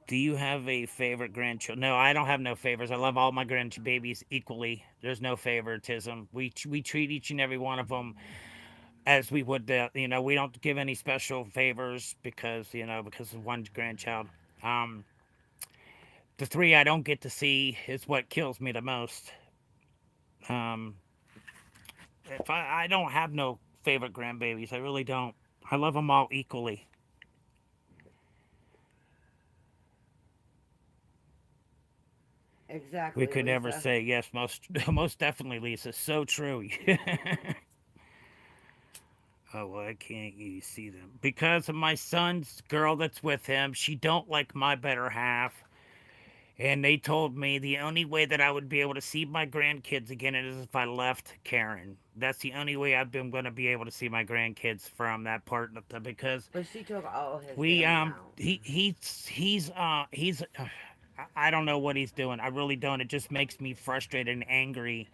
do you have a favorite grandchild? No, I don't have no favors. I love all my grandbabies equally. There's no favoritism. We treat each and every one of them as we would we don't give any special favors because of one grandchild. um the three I don't get to see is what kills me the most. um if I don't have no favorite grandbabies. I really don't. I love them all equally. We Exactly, could never Lisa. say yes, most most definitely, Lisa. So true. Oh, why can't you see them? Because of my son's girl that's with him. She don't like my better half. And they told me the only way that I would be able to see my grandkids again is if I left Karen. That's the only way I've been going to be able to see my grandkids from that part of the, because But she took all his we family out. he's I don't know what he's doing. I really don't. It just makes me frustrated and angry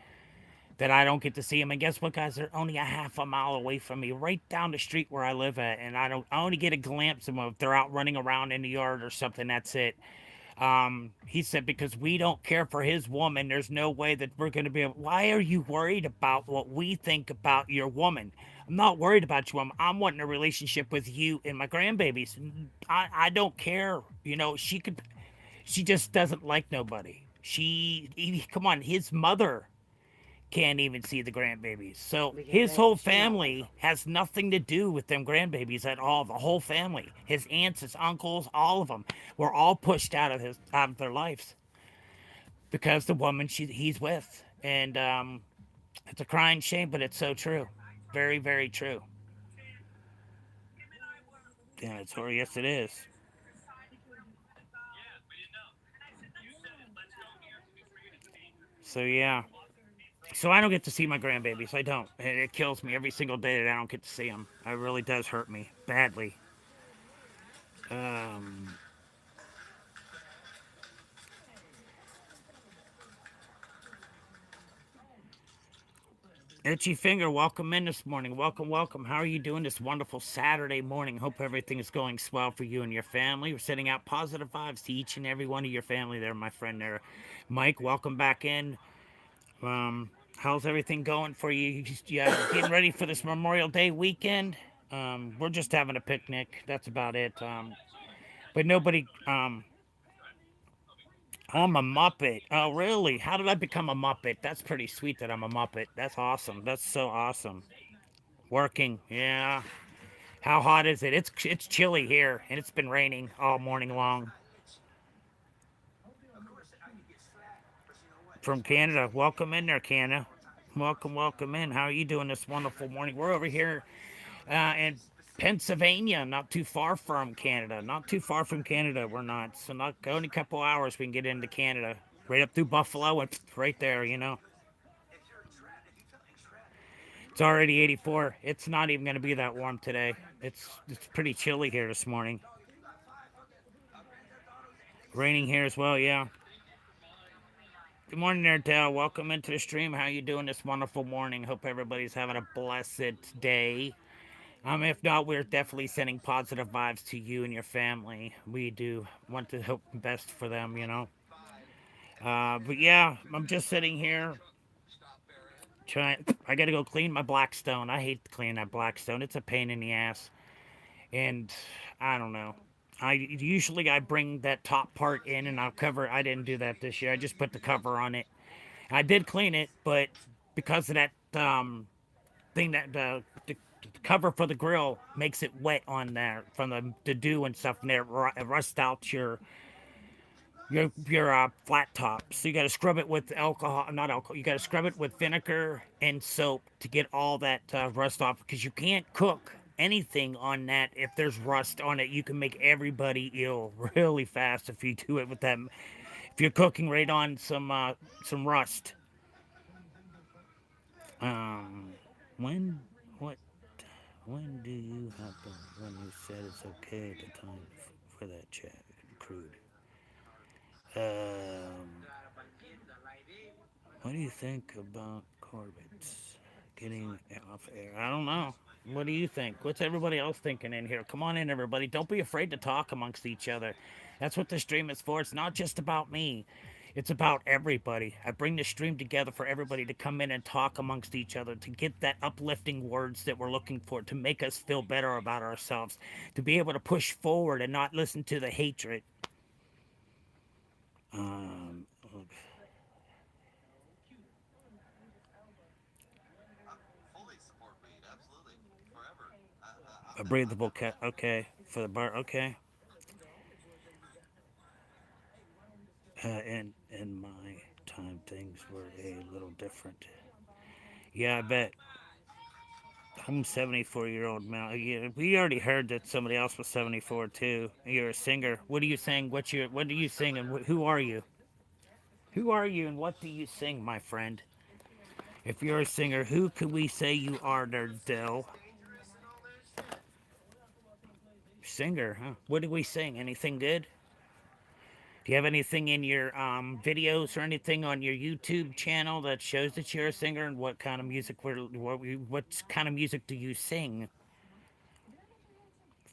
that I don't get to see him. And guess what, guys? They're only a half a mile away from me, right down the street where I live at, and I don't. I only get a glimpse of them if they're out running around in the yard or something. That's it. He said because we don't care for his woman, there's no way that we're going to be able. Why are you worried about what we think about your woman? I'm not worried about you. I'm wanting a relationship with you and my grandbabies. I don't care. You know, she just doesn't like nobody. Come on, his mother can't even see the grandbabies. So Because his whole she don't like family them. has nothing to do with them grandbabies at all. The whole family, his aunts, his uncles, all of them, were all pushed out of their lives because the woman he's with, and it's a crying shame, but it's so true, very very true. Yeah, it's horrible. Yes, it is. So yeah. So I don't get to see my grandbabies. I don't. It kills me every single day that I don't get to see them. It really does hurt me badly. Um, Itchy Finger, welcome in this morning. Welcome, welcome. How are you doing this wonderful Saturday morning? Hope everything is going swell for you and your family. We're sending out positive vibes to each and every one of your family there, my friend there. Mike, welcome back in. How's everything going for you? Yeah, getting ready for this Memorial Day weekend? We're just having a picnic. That's about it. But nobody. I'm a Muppet. Oh, really? How did I become a Muppet? That's pretty sweet that I'm a Muppet. That's awesome. That's so awesome. Working, yeah. How hot is it? It's chilly here, and it's been raining all morning long. From Canada, welcome in there, Canada. Welcome, welcome in. How are you doing this wonderful morning? We're over here in Pennsylvania, not too far from Canada. Not too far from Canada, we're not. So not only a couple hours we can get into Canada. Right up through Buffalo and right there, you know. It's already 84. It's not even going to be that warm today. It's pretty chilly here this morning. Raining here as well, yeah. Good morning there, Dale. Welcome into the stream. How you doing this wonderful morning? Hope everybody's having a blessed day. If not, we're definitely sending positive vibes to you and your family. We do want to hope best for them, you know. But yeah, I'm just sitting here trying. I gotta go clean my Blackstone. I hate cleaning that Blackstone. It's a pain in the ass, and I don't know. I bring that top part in and I'll cover. I didn't do that this year. I just put the cover on it. I did clean it, but because of that thing that the cover for the grill makes it wet on there from the dew and stuff, and it rusts out your flat top. So you got to scrub it with alcohol, not alcohol. You got to scrub it with vinegar and soap to get all that rust off because you can't cook anything on that if there's rust on it. You can make everybody ill really fast if you do it with that. If you're cooking right on some rust. Um, when what when do you happen when you said it's okay at the time for that chat crude? Um, what do you think about Corbett's getting off air? I don't know. What do you think? What's everybody else thinking in here? Come on in, everybody. Don't be afraid to talk amongst each other. That's what the stream is for. It's not just about me. It's about everybody. I bring the stream together for everybody to come in and talk amongst each other, to get that uplifting words that we're looking for, to make us feel better about ourselves, to be able to push forward and not listen to the hatred. Um, a breathable cat. Okay, for the bar. Okay. In my time things were a little different. Yeah, I bet. I'm 74-year-old now. Yeah, we already heard that somebody else was 74 too. You're a singer. What are you sing? What do you sing and who are you? Who are you and what do you sing, my friend? If you're a singer, who could we say you are there, Dell? Singer, huh? What do we sing? Anything good? Do you have anything in your videos or anything on your YouTube channel that shows that you're a singer and what kind of music? What kind of music do you sing?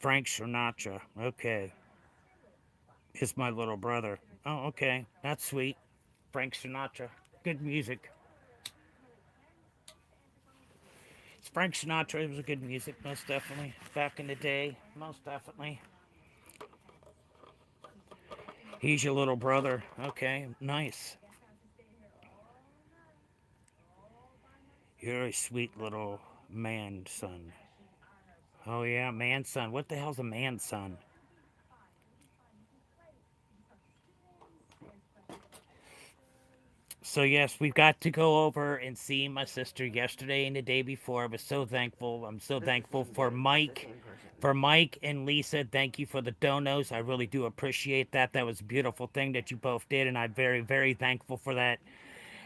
Frank Sinatra. Okay, is my little brother. Oh, okay, that's sweet. Frank Sinatra. Good music. Frank Sinatra was a good music, most definitely. Back in the day, most definitely. He's your little brother. Okay, nice. You're a sweet little man son. Oh yeah, man son. What the hell's a man son? So yes, we've got to go over and see my sister yesterday and the day before. I was so thankful. I'm so It's the thankful same dude. It's the same person. For Mike and Lisa. Thank you for the donos. I really do appreciate that. That was a beautiful thing that you both did, and I'm very, very thankful for that.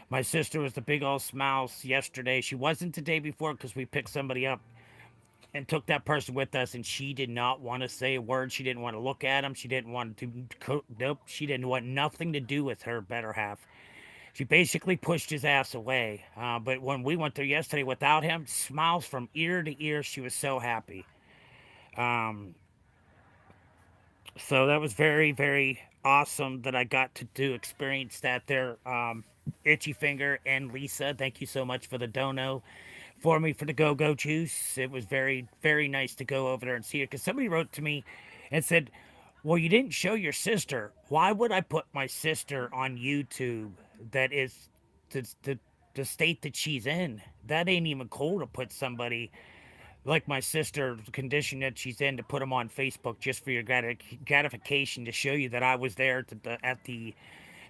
My sister was the big old smiles yesterday. She wasn't the day before because we picked somebody up and took that person with us, and she did not want to say a word. She didn't want to look at him. She didn't want to. Nope. She didn't want nothing to do with her better half. She basically pushed his ass away. But when we went there yesterday without him, smiles from ear to ear. She was so happy. Um, so that was very, very awesome that I got to do experience that there. Itchy Finger and Lisa, thank you so much for the dono for me for the Go Go Juice. It was very, very nice to go over there and see it because somebody wrote to me and said, well, you didn't show your sister. Why would I put my sister on YouTube that is the state that she's in? That ain't even cool to put somebody like my sister, the condition that she's in, to put them on Facebook just for your gratification to show you that I was there at the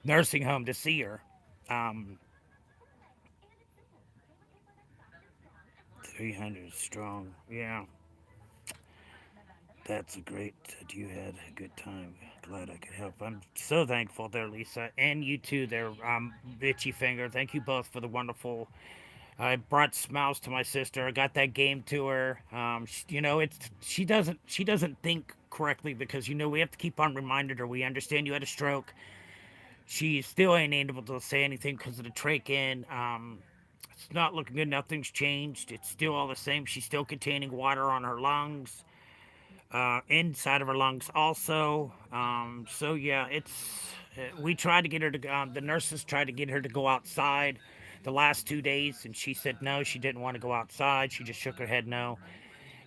nursing home to see her. Um, 300 strong. Yeah, that's a great. You had a good time. Glad I could help. I'm so thankful there, Lisa, and you too, there, Itchy Finger. Thank you both for the wonderful. I brought smiles to my sister. I got that game to her. It's she doesn't think correctly because we have to keep on reminding her. We understand you had a stroke. She still ain't able to say anything because of the trach in. It's not looking good. Nothing's changed. It's still all the same. She's still containing water on her lungs, inside of her lungs also. So yeah, it's. We tried to get her to. The nurses tried to get her to go outside the last 2 days, and she said no. She didn't want to go outside. She just shook her head no.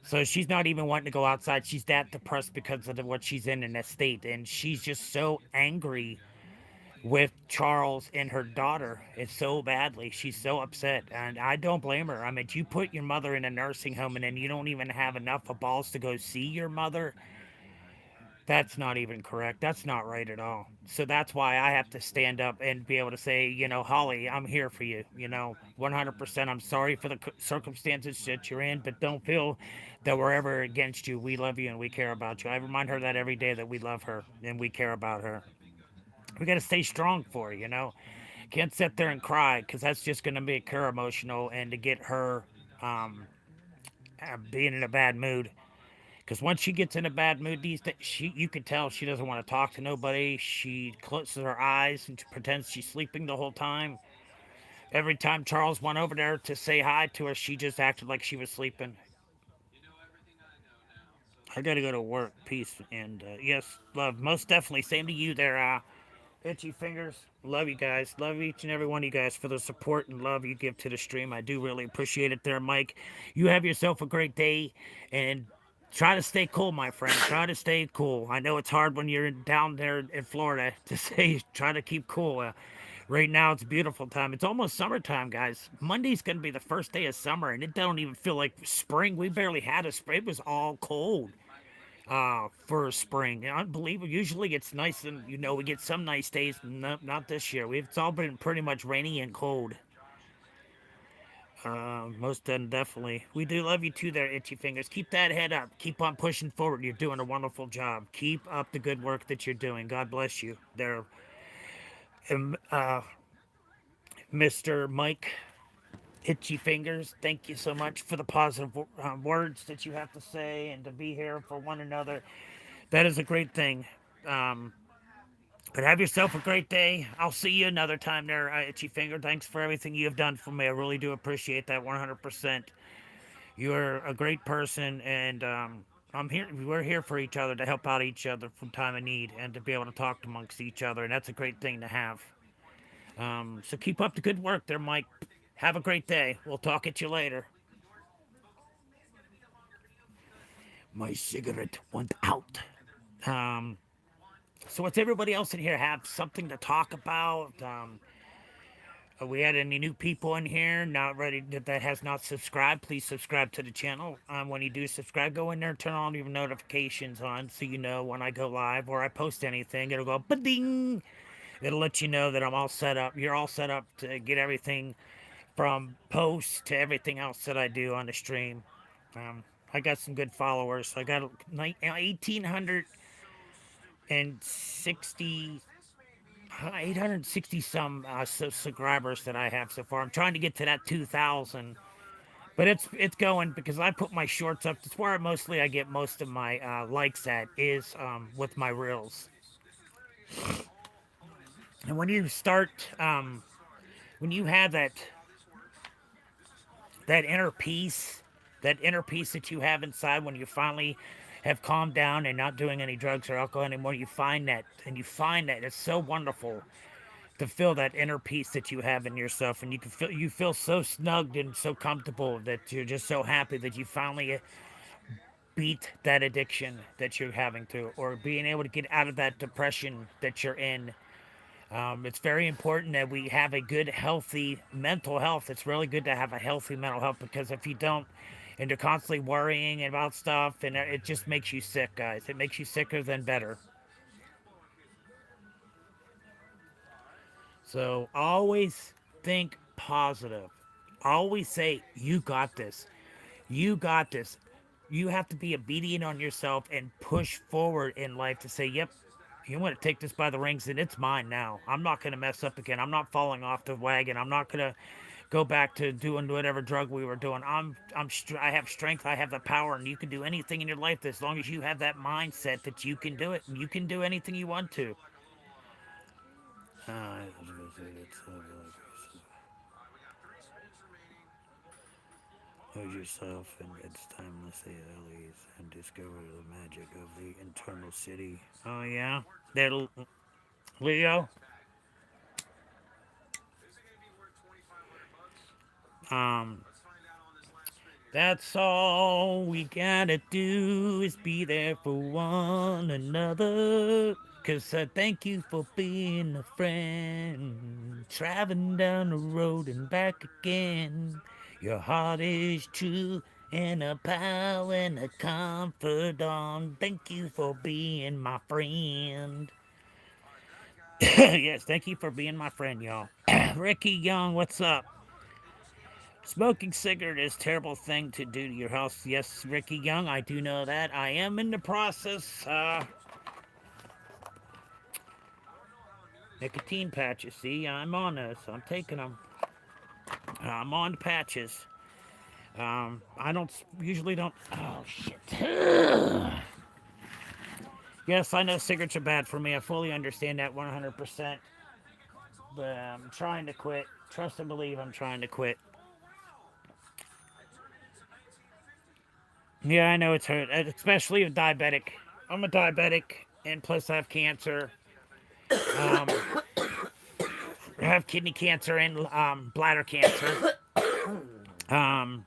So she's not even wanting to go outside. She's that depressed because of what she's in that state, and she's just so angry with Charles and her daughter. It's so badly. She's so upset. And I don't blame her. I mean, you put your mother in a nursing home and then you don't even have enough of balls to go see your mother. That's not even correct. That's not right at all. So that's why I have to stand up and be able to say, Holly, I'm here for you. 100%. I'm sorry for the circumstances that you're in, but don't feel that we're ever against you. We love you and we care about you. I remind her that every day that we love her and we care about her. We got to stay strong for her. Can't sit there and cry because that's just going to make her emotional and to get her um, being in a bad mood. Because once she gets in a bad mood these days, you can tell she doesn't want to talk to nobody. She closes her eyes and pretends she's sleeping the whole time. Every time Charles went over there to say hi to her, she just acted like she was sleeping. I gotta go to work. Peace and yes, love. Most definitely. Same to you there, Itchy Fingers. Love you guys. Love each and every one of you guys for the support and love you give to the stream. I do really appreciate it there, Mike. You have yourself a great day and try to stay cool, my friend. Try to stay cool. I know it's hard when you're down there in Florida to say try to keep cool. Right now it's a beautiful time. It's almost summertime, guys. Monday's gonna be the first day of summer, and it don't even feel like spring. We barely had a spring. It was all cold. for spring. Unbelievable. Usually it's nice and we get some nice days. No, not this year. It's all been pretty much rainy and cold. Most definitely. We do love you too, there, Itchy Fingers. Keep that head up. Keep on pushing forward. You're doing a wonderful job. Keep up the good work that you're doing. God bless you, there, Mr. Mike Itchy Fingers. Thank you so much for the positive words that you have to say and to be here for one another. That is a great thing. Um, but have yourself a great day. I'll see you another time there, Itchy Finger. Thanks for everything you have done for me. I really do appreciate that 100%. You're a great person, and I'm here. We're here for each other to help out each other from time of need and to be able to talk amongst each other, and that's a great thing to have. So keep up the good work there, Mike. Have a great day. We'll talk at you later. My cigarette went out. Um, so what's everybody else in here have something to talk about? We had any new people in here not ready that has not subscribed? Please subscribe to the channel. When you do subscribe, go in there, turn on your notifications on so you know when I go live or I post anything. It'll go ba-ding. It'll let you know that I'm all set up. You're all set up to get everything from posts to everything else that I do on the stream. Um, I got some good followers. I got 1,860 860 some subscribers that I have so far. I'm trying to get to that 2,000, but it's going because I put my shorts up. That's where I get most of my likes at is with my reels. And when you start, when you have that inner peace, that inner peace that you have inside when you finally have calmed down and not doing any drugs or alcohol anymore, you find that, and you find that it's so wonderful to feel that inner peace that you have in yourself, and you feel so snugged and so comfortable that you're just so happy that you finally beat that addiction that you're having to, or being able to get out of that depression that you're in. It's very important that we have a good, healthy mental health. It's really good to have a healthy mental health because if you don't, and you're constantly worrying about stuff, and it just makes you sick, guys. It makes you sicker than better. So always think positive. Always say, you got this. You got this. You have to be obedient on yourself and push forward in life to say, yep, you want to take this by the rings and it's mine now. I'm not going to mess up again. I'm not falling off the wagon. I'm not going to go back to doing whatever drug we were doing. I have strength. I have the power, and you can do anything in your life as long as you have that mindset that you can do it and you can do anything you want to. Know yourself, and it's time to say Ellie's and discover the magic of the internal city. Oh yeah, there, Leo. Um, that's all we gotta do is be there for one another. Cause I thank you for being a friend. Traveling down the road and back again. Your heart is true and a pal and a confidant. Thank you for being my friend. Yes, thank you for being my friend, y'all. Ricky Young, what's up? Smoking cigarette is a terrible thing to do to your health. Yes, Ricky Young, I do know that. I am in the process. Nicotine patches. See, I'm on this. I'm taking them. I'm on the patches. I don't usually don't. Oh shit. Yes, I know cigarettes are bad for me. I fully understand that 100%. But I'm trying to quit. Trust and believe I'm trying to quit. Yeah, I know it's hurt, especially a diabetic. I'm a diabetic, and plus I have cancer. Um, I have kidney cancer and bladder cancer. Um,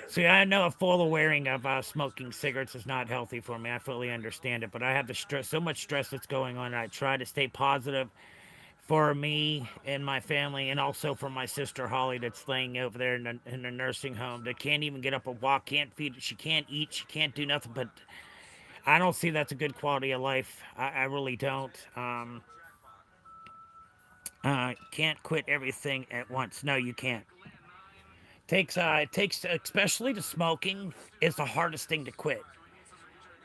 so yeah, I know a full awareing of smoking cigarettes is not healthy for me. I fully understand it, but I have the stress, so much stress that's going on. I try to stay positive for me and my family, and also for my sister Holly that's laying over there in the nursing home that can't even get up and walk, can't feed, she can't eat, she can't do nothing but I don't see that's a good quality of life. I really don't. Can't quit everything at once. No, you can't. It takes especially the smoking is the hardest thing to quit.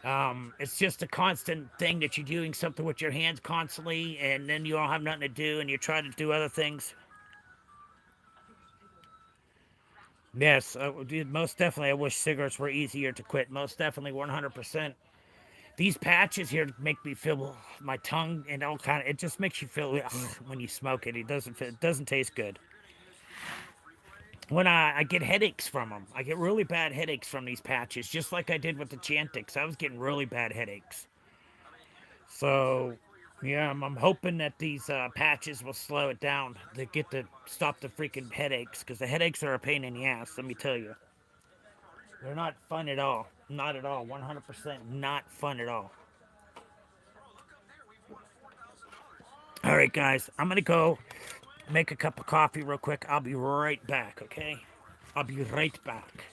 It's just a constant thing that you're doing something with your hands constantly, and then you don't have nothing to do, and you try to do other things. Yes, most definitely. I wish cigarettes were easier to quit. Most definitely, 100%. These patches here make me feel my tongue and all kind of. It just makes you feel when you smoke it. It doesn't taste good. When I get headaches from them, I get really bad headaches from these patches, just like I did with the Chantix. I was getting really bad headaches. So, yeah, I'm hoping that these patches will slow it down to get to stop the freaking headaches, because the headaches are a pain in the ass. Let me tell you, they're not fun at all. Not at all. 100% not fun at all. All right, guys, I'm gonna go make a cup of coffee real quick. I'll be right back. Okay, I'll be right back.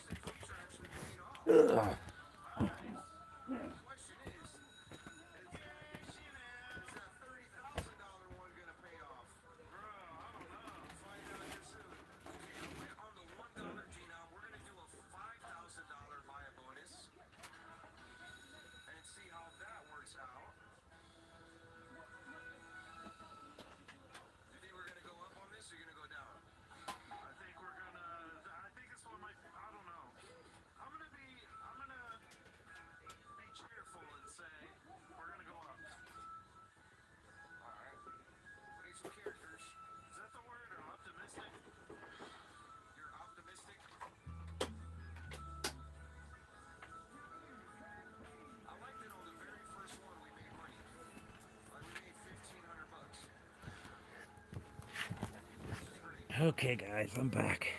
Okay, guys, I'm back.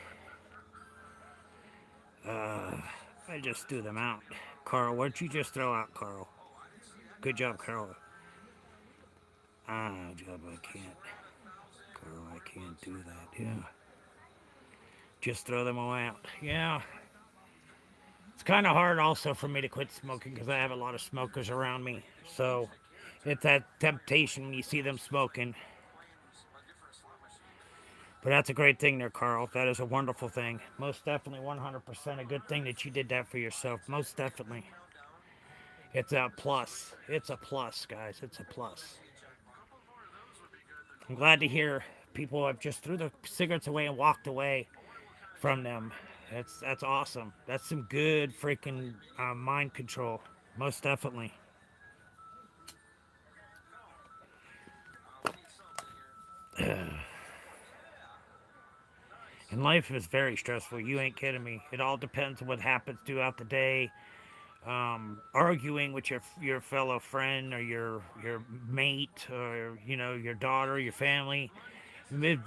I just threw them out. Carl, what did you just throw out, Carl? Good job, Carl. Job, I can't. Carl, I can't do that. Yeah. Just throw them all out. Yeah. It's kind of hard also for me to quit smoking because I have a lot of smokers around me. So it's that temptation when you see them smoking. But that's a great thing there, Carl. That is a wonderful thing. Most definitely 100% a good thing that you did that for yourself. Most definitely. It's a plus. It's a plus, guys. It's a plus. I'm glad to hear people have just threw the cigarettes away and walked away from them. That's awesome. That's some good freaking mind control. Most definitely. And life is very stressful. You ain't kidding me. It all depends on what happens throughout the day. Arguing with your fellow friend or your mate or your daughter, your family. It's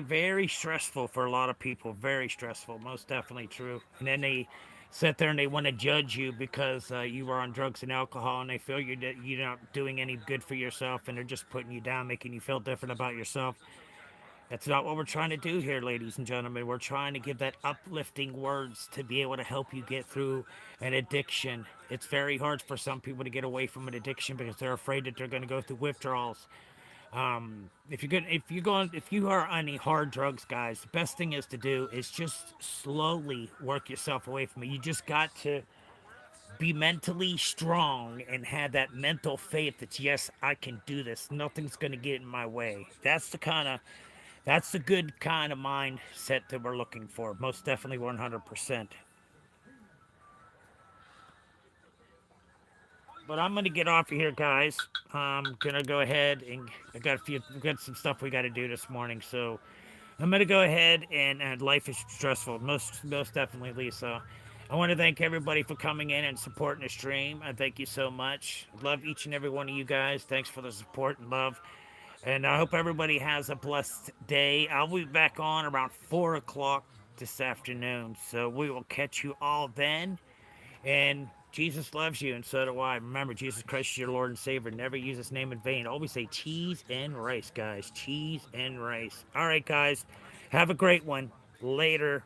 very stressful for a lot of people. Very stressful. Most definitely true. And then they sit there and they want to judge you because you were on drugs and alcohol, and they feel you're not doing any good for yourself, and they're just putting you down, making you feel different about yourself. That's not what we're trying to do here, ladies and gentlemen. We're trying to give that uplifting words to be able to help you get through an addiction. It's very hard for some people to get away from an addiction because they're afraid that they're going to go through withdrawals. If you are on any hard drugs, guys, the best thing is to do is just slowly work yourself away from it. You just got to be mentally strong and have that mental faith that yes, I can do this. Nothing's gonna get in my way. That's the good kind of mindset that we're looking for. Most definitely 100%. But I'm gonna get off of here, guys. I'm gonna go ahead and we got some stuff we got to do this morning. So I'm gonna go ahead and life is stressful. Most definitely, Lisa. I want to thank everybody for coming in and supporting the stream. I thank you so much. Love each and every one of you guys. Thanks for the support and love. And I hope everybody has a blessed day. I'll be back on around 4 o'clock this afternoon. So we will catch you all then. And Jesus loves you, and so do I. Remember, Jesus Christ is your Lord and Savior. Never use his name in vain. Always say cheese and rice, guys. Cheese and rice. All right, guys. Have a great one. Later.